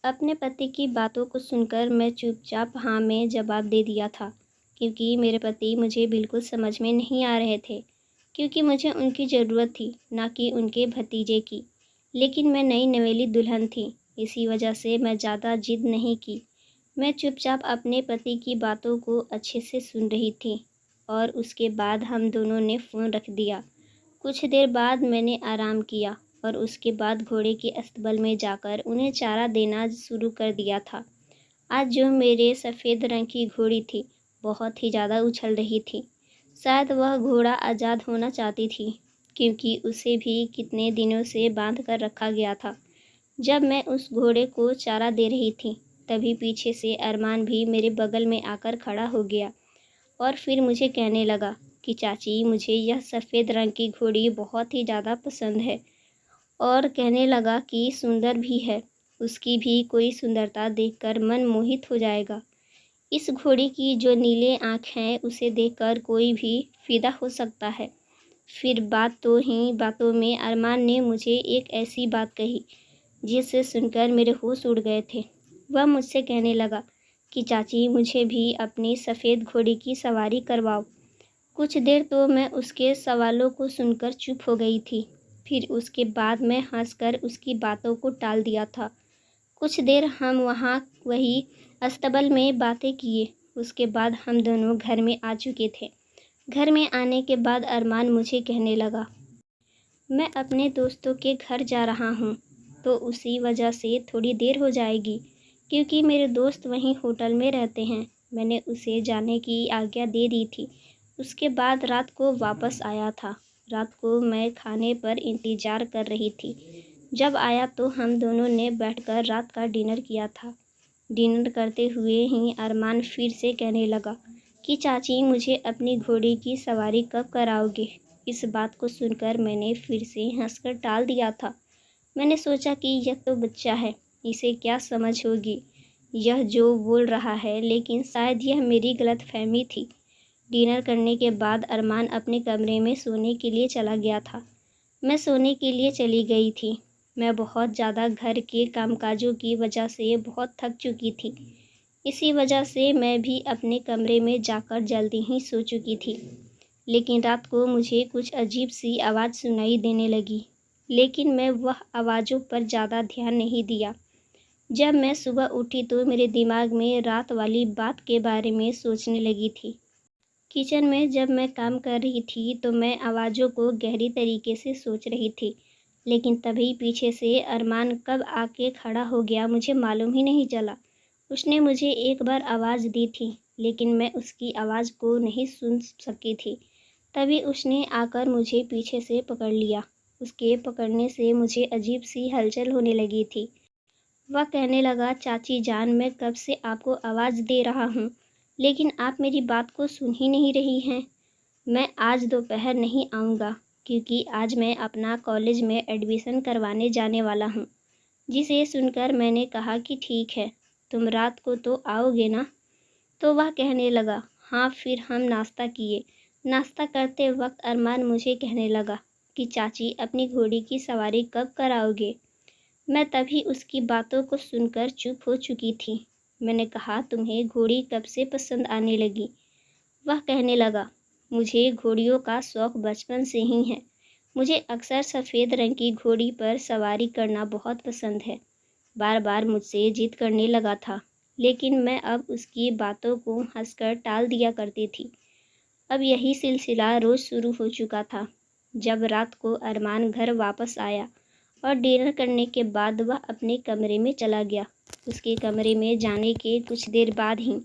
अपने पति की बातों को सुनकर मैं चुपचाप हाँ में जवाब दे दिया था, क्योंकि मेरे पति मुझे बिल्कुल समझ में नहीं आ रहे थे, क्योंकि मुझे उनकी ज़रूरत थी, ना कि उनके भतीजे की। लेकिन मैं नई नवेली दुल्हन थी, इसी वजह से मैं ज़्यादा जिद नहीं की। मैं चुपचाप अपने पति की बातों को अच्छे से सुन रही थी और उसके बाद हम दोनों ने फ़ोन रख दिया। कुछ देर बाद मैंने आराम किया और उसके बाद घोड़े के अस्तबल में जाकर उन्हें चारा देना शुरू कर दिया था। आज जो मेरे सफ़ेद रंग की घोड़ी थी, बहुत ही ज़्यादा उछल रही थी। शायद वह घोड़ा आज़ाद होना चाहती थी, क्योंकि उसे भी कितने दिनों से बांध कर रखा गया था। जब मैं उस घोड़े को चारा दे रही थी, तभी पीछे से अरमान भी मेरे बगल में आकर खड़ा हो गया और फिर मुझे कहने लगा कि चाची, मुझे यह सफ़ेद रंग की घोड़ी बहुत ही ज़्यादा पसंद है। और कहने लगा कि सुंदर भी है, उसकी भी कोई सुंदरता देखकर मन मोहित हो जाएगा। इस घोड़ी की जो नीले आँख हैं, उसे देखकर कोई भी फ़िदा हो सकता है। फिर बातों में अरमान ने मुझे एक ऐसी बात कही जिसे सुनकर मेरे होश उड़ गए थे। वह मुझसे कहने लगा कि चाची, मुझे भी अपनी सफ़ेद घोड़ी की सवारी करवाओ। कुछ देर तो मैं उसके सवालों को सुनकर चुप हो गई थी। फिर उसके बाद मैं हंसकर उसकी बातों को टाल दिया था। कुछ देर हम वही अस्तबल में बातें किए। उसके बाद हम दोनों घर में आ चुके थे। घर में आने के बाद अरमान मुझे कहने लगा, मैं अपने दोस्तों के घर जा रहा हूँ, तो उसी वजह से थोड़ी देर हो जाएगी, क्योंकि मेरे दोस्त वहीं होटल में रहते हैं। मैंने उसे जाने की आज्ञा दे दी थी। उसके बाद रात को वापस आया था। रात को मैं खाने पर इंतज़ार कर रही थी। जब आया तो हम दोनों ने बैठकर रात का डिनर किया था। डिनर करते हुए ही अरमान फिर से कहने लगा कि चाची, मुझे अपनी घोड़ी की सवारी कब कराओगे। इस बात को सुनकर मैंने फिर से हंसकर टाल दिया था। मैंने सोचा कि यह तो बच्चा है, इसे क्या समझ होगी यह जो बोल रहा है, लेकिन शायद यह मेरी गलतफहमी थी। डिनर करने के बाद अरमान अपने कमरे में सोने के लिए चला गया था। मैं सोने के लिए चली गई थी। मैं बहुत ज़्यादा घर के कामकाजों की वजह से बहुत थक चुकी थी। इसी वजह से मैं भी अपने कमरे में जाकर जल्दी ही सो चुकी थी। लेकिन रात को मुझे कुछ अजीब सी आवाज़ सुनाई देने लगी, लेकिन मैं वह आवाज़ों पर ज़्यादा ध्यान नहीं दिया। जब मैं सुबह उठी तो मेरे दिमाग में रात वाली बात के बारे में सोचने लगी थी। किचन में जब मैं काम कर रही थी तो मैं आवाज़ों को गहरी तरीके से सोच रही थी, लेकिन तभी पीछे से अरमान कब आके खड़ा हो गया मुझे मालूम ही नहीं चला। उसने मुझे एक बार आवाज़ दी थी, लेकिन मैं उसकी आवाज़ को नहीं सुन सकी थी। तभी उसने आकर मुझे पीछे से पकड़ लिया। उसके पकड़ने से मुझे अजीब सी हलचल होने लगी थी। वह कहने लगा, चाची जान, मैं कब से आपको आवाज़ दे रहा हूँ, लेकिन आप मेरी बात को सुन ही नहीं रही हैं। मैं आज दोपहर नहीं आऊँगा, क्योंकि आज मैं अपना कॉलेज में एडमिशन करवाने जाने वाला हूँ। जिसे सुनकर मैंने कहा कि ठीक है, तुम रात को तो आओगे ना। तो वह कहने लगा, हाँ। फिर हम नाश्ता किए। नाश्ता करते वक्त अरमान मुझे कहने लगा कि चाची, अपनी घोड़ी की सवारी कब कराओगे। मैं तभी उसकी बातों को सुनकर चुप हो चुकी थी। मैंने कहा, तुम्हें घोड़ी कब से पसंद आने लगी। वह कहने लगा, मुझे घोड़ियों का शौक़ बचपन से ही है। मुझे अक्सर सफ़ेद रंग की घोड़ी पर सवारी करना बहुत पसंद है। बार बार मुझसे जिद करने लगा था, लेकिन मैं अब उसकी बातों को हंसकर टाल दिया करती थी। अब यही सिलसिला रोज़ शुरू हो चुका था। जब रात को अरमान घर वापस आया और डिनर करने के बाद वह अपने कमरे में चला गया। उसके कमरे में जाने के कुछ देर बाद ही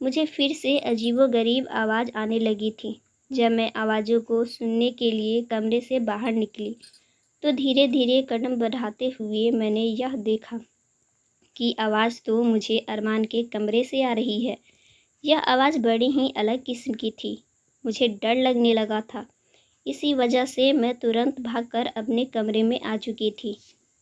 मुझे फिर से अजीबोगरीब आवाज़ आने लगी थी। जब मैं आवाज़ों को सुनने के लिए कमरे से बाहर निकली तो धीरे धीरे कदम बढ़ाते हुए मैंने यह देखा कि आवाज़ तो मुझे अरमान के कमरे से आ रही है। यह आवाज़ बड़ी ही अलग किस्म की थी। मुझे डर लगने लगा था। इसी वजह से मैं तुरंत भागकर अपने कमरे में आ चुकी थी।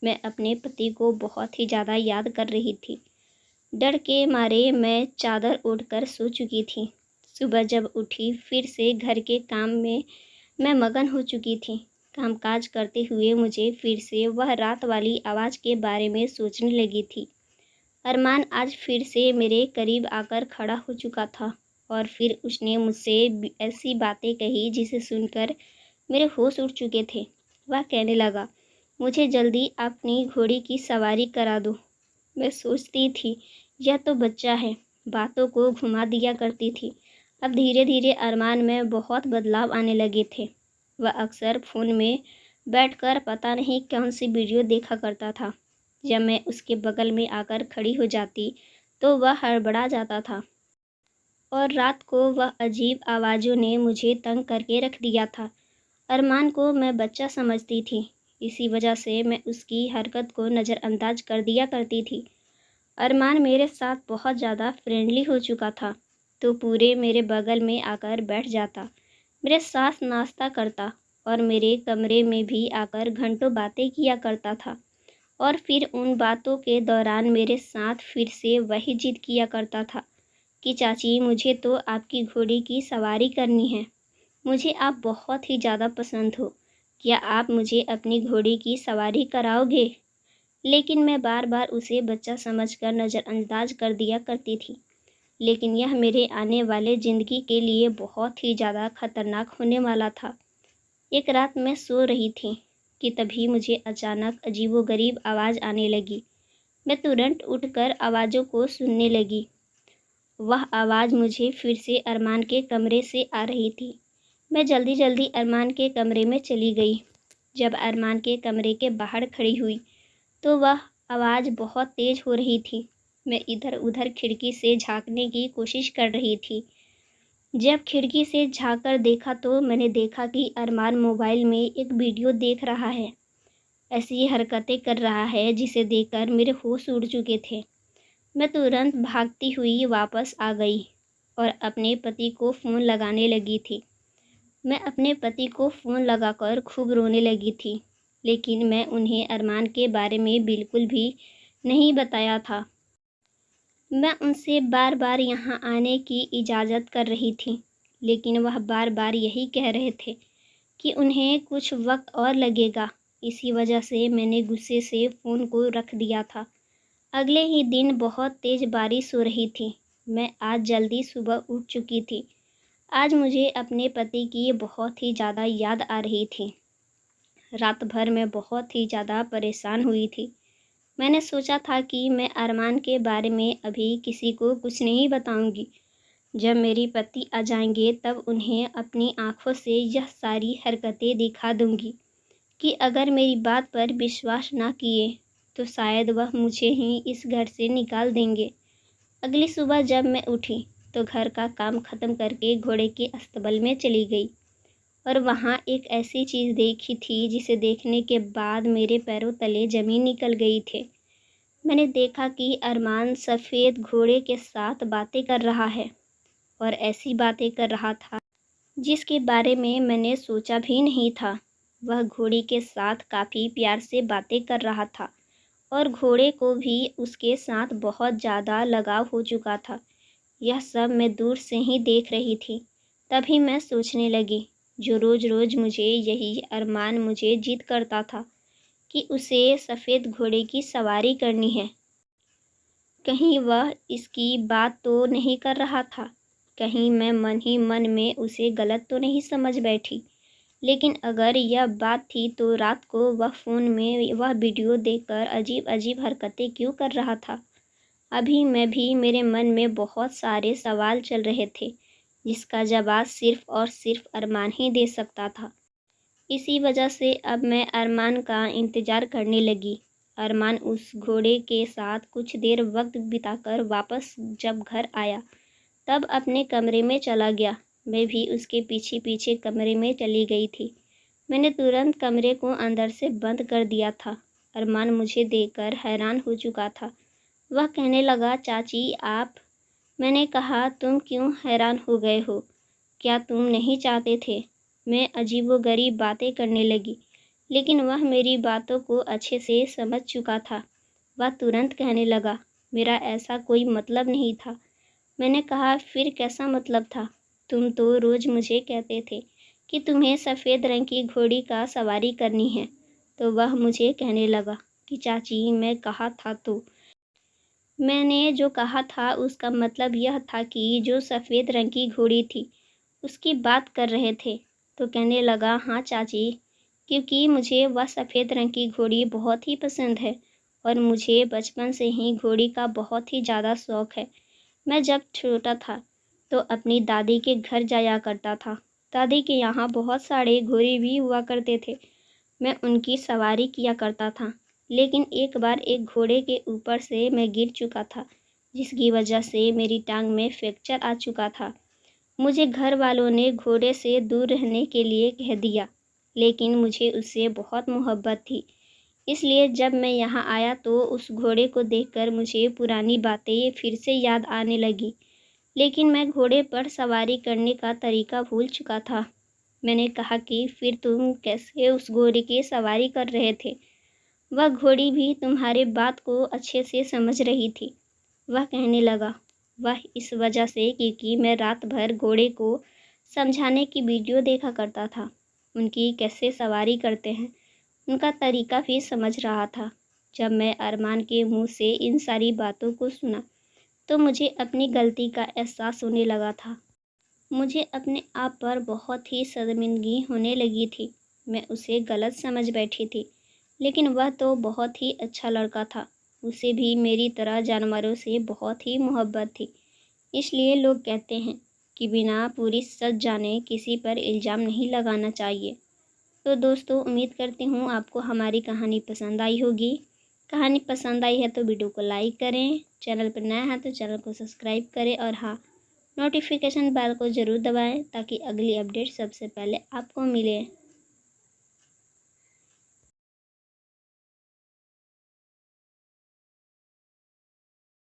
मैं अपने पति को बहुत ही ज़्यादा याद कर रही थी। डर के मारे मैं चादर ओढ़कर सो चुकी थी। सुबह जब उठी फिर से घर के काम में मैं मगन हो चुकी थी। कामकाज करते हुए मुझे फिर से वह रात वाली आवाज़ के बारे में सोचने लगी थी। अरमान आज फिर से मेरे करीब आकर खड़ा हो चुका था और फिर उसने मुझसे ऐसी बातें कही जिसे सुनकर मेरे होश उड़ चुके थे। वह कहने लगा, मुझे जल्दी अपनी घोड़ी की सवारी करा दो। मैं सोचती थी, यह तो बच्चा है, बातों को घुमा दिया करती थी। अब धीरे धीरे अरमान में बहुत बदलाव आने लगे थे। वह अक्सर फ़ोन में बैठकर पता नहीं कौन सी वीडियो देखा करता था। जब मैं उसके बगल में आकर खड़ी हो जाती तो वह हड़बड़ा जाता था और रात को वह अजीब आवाज़ों ने मुझे तंग करके रख दिया था। अरमान को मैं बच्चा समझती थी, इसी वजह से मैं उसकी हरकत को नज़रअंदाज कर दिया करती थी। अरमान मेरे साथ बहुत ज़्यादा फ्रेंडली हो चुका था, तो पूरे मेरे बगल में आकर बैठ जाता, मेरे साथ नाश्ता करता और मेरे कमरे में भी आकर घंटों बातें किया करता था। और फिर उन बातों के दौरान मेरे साथ फिर से वही जिद किया करता था कि चाची, मुझे तो आपकी घोड़ी की सवारी करनी है। मुझे आप बहुत ही ज़्यादा पसंद हो, क्या आप मुझे अपनी घोड़ी की सवारी कराओगे? लेकिन मैं बार बार उसे बच्चा समझकर नज़रअंदाज कर दिया करती थी। लेकिन यह मेरे आने वाले ज़िंदगी के लिए बहुत ही ज़्यादा खतरनाक होने वाला था। एक रात मैं सो रही थी कि तभी मुझे अचानक अजीबोगरीब आवाज़ आने लगी। मैं तुरंत उठकर आवाज़ों को सुनने लगी। वह आवाज़ मुझे फिर से अरमान के कमरे से आ रही थी। मैं जल्दी जल्दी अरमान के कमरे में चली गई। जब अरमान के कमरे के बाहर खड़ी हुई तो वह आवाज़ बहुत तेज़ हो रही थी। मैं इधर उधर खिड़की से झांकने की कोशिश कर रही थी। जब खिड़की से झांककर देखा तो मैंने देखा कि अरमान मोबाइल में एक वीडियो देख रहा है। ऐसी हरकतें कर रहा है जिसे देखकर मेरे होश उड़ चुके थे। मैं तुरंत भागती हुई वापस आ गई और अपने पति को फ़ोन लगाने लगी थी। मैं अपने पति को फ़ोन लगाकर खूब रोने लगी थी, लेकिन मैं उन्हें अरमान के बारे में बिल्कुल भी नहीं बताया था। मैं उनसे बार बार यहाँ आने की इजाज़त कर रही थी, लेकिन वह बार बार यही कह रहे थे कि उन्हें कुछ वक्त और लगेगा। इसी वजह से मैंने गुस्से से फ़ोन को रख दिया था। अगले ही दिन बहुत तेज़ बारिश हो रही थी। मैं आज जल्दी सुबह उठ चुकी थी। आज मुझे अपने पति की बहुत ही ज़्यादा याद आ रही थी। रात भर मैं बहुत ही ज़्यादा परेशान हुई थी। मैंने सोचा था कि मैं अरमान के बारे में अभी किसी को कुछ नहीं बताऊंगी। जब मेरे पति आ जाएंगे तब उन्हें अपनी आंखों से यह सारी हरकतें दिखा दूंगी कि अगर मेरी बात पर विश्वास ना किए तो शायद वह मुझे ही इस घर से निकाल देंगे। अगली सुबह जब मैं उठी तो घर का काम ख़त्म करके घोड़े के अस्तबल में चली गई और वहाँ एक ऐसी चीज़ देखी थी जिसे देखने के बाद मेरे पैरों तले ज़मीन निकल गई थी। मैंने देखा कि अरमान सफ़ेद घोड़े के साथ बातें कर रहा है और ऐसी बातें कर रहा था जिसके बारे में मैंने सोचा भी नहीं था। वह घोड़ी के साथ काफ़ी प्यार से बातें कर रहा था और घोड़े को भी उसके साथ बहुत ज़्यादा लगाव हो चुका था। यह सब मैं दूर से ही देख रही थी। तभी मैं सोचने लगी, जो रोज़ रोज़ मुझे यही अरमान मुझे जिद करता था कि उसे सफ़ेद घोड़े की सवारी करनी है। कहीं वह इसकी बात तो नहीं कर रहा था? कहीं मैं मन ही मन में उसे गलत तो नहीं समझ बैठी? लेकिन अगर यह बात थी तो रात को वह फ़ोन में वह वीडियो देखकर अजीब अजीब हरकतें क्यों कर रहा था? अभी मैं भी मेरे मन में बहुत सारे सवाल चल रहे थे, जिसका जवाब सिर्फ़ और सिर्फ़ अरमान ही दे सकता था। इसी वजह से अब मैं अरमान का इंतज़ार करने लगी। अरमान उस घोड़े के साथ कुछ देर वक्त बिताकर वापस जब घर आया तब अपने कमरे में चला गया। मैं भी उसके पीछे पीछे कमरे में चली गई थी। मैंने तुरंत कमरे को अंदर से बंद कर दिया था। अरमान मुझे देखकर हैरान हो चुका था। वह कहने लगा, चाची आप? मैंने कहा, तुम क्यों हैरान हो गए हो? क्या तुम नहीं चाहते थे? मैं अजीबोगरीब बातें करने लगी, लेकिन वह मेरी बातों को अच्छे से समझ चुका था। वह तुरंत कहने लगा, मेरा ऐसा कोई मतलब नहीं था। मैंने कहा, फिर कैसा मतलब था? तुम तो रोज़ मुझे कहते थे कि तुम्हें सफ़ेद रंग की घोड़ी का सवारी करनी है। तो वह मुझे कहने लगा कि चाची मैं कहा था तो। मैंने जो कहा था उसका मतलब यह था कि जो सफ़ेद रंग की घोड़ी थी उसकी बात कर रहे थे। तो कहने लगा, हाँ चाची, क्योंकि मुझे वह सफ़ेद रंग की घोड़ी बहुत ही पसंद है और मुझे बचपन से ही घोड़ी का बहुत ही ज़्यादा शौक़ है। मैं जब छोटा था तो अपनी दादी के घर जाया करता था। दादी के यहाँ बहुत सारे घोड़े भी हुआ करते थे। मैं उनकी सवारी किया करता था, लेकिन एक बार एक घोड़े के ऊपर से मैं गिर चुका था, जिसकी वजह से मेरी टांग में फ्रैक्चर आ चुका था। मुझे घर वालों ने घोड़े से दूर रहने के लिए कह दिया, लेकिन मुझे उससे बहुत मोहब्बत थी। इसलिए जब मैं यहाँ आया तो उस घोड़े को देखकर मुझे पुरानी बातें फिर से याद आने लगी। लेकिन मैं घोड़े पर सवारी करने का तरीका भूल चुका था। मैंने कहा कि फिर तुम कैसे उस घोड़े की सवारी कर रहे थे? वह घोड़ी भी तुम्हारे बात को अच्छे से समझ रही थी। वह कहने लगा, वह इस वजह से क्योंकि मैं रात भर घोड़े को समझाने की वीडियो देखा करता था। उनकी कैसे सवारी करते हैं, उनका तरीका भी समझ रहा था। जब मैं अरमान के मुंह से इन सारी बातों को सुना तो मुझे अपनी गलती का एहसास होने लगा था। मुझे अपने आप पर बहुत ही शर्मिंदगी होने लगी थी। मैं उसे गलत समझ बैठी थी, लेकिन वह तो बहुत ही अच्छा लड़का था। उसे भी मेरी तरह जानवरों से बहुत ही मोहब्बत थी। इसलिए लोग कहते हैं कि बिना पूरी सच जाने किसी पर इल्ज़ाम नहीं लगाना चाहिए। तो दोस्तों, उम्मीद करती हूँ आपको हमारी कहानी पसंद आई होगी। कहानी पसंद आई है तो वीडियो को लाइक करें, चैनल पर नया है तो चैनल को सब्सक्राइब करें और हाँ, नोटिफिकेशन बेल को ज़रूर दबाएं ताकि अगली अपडेट सबसे पहले आपको मिले।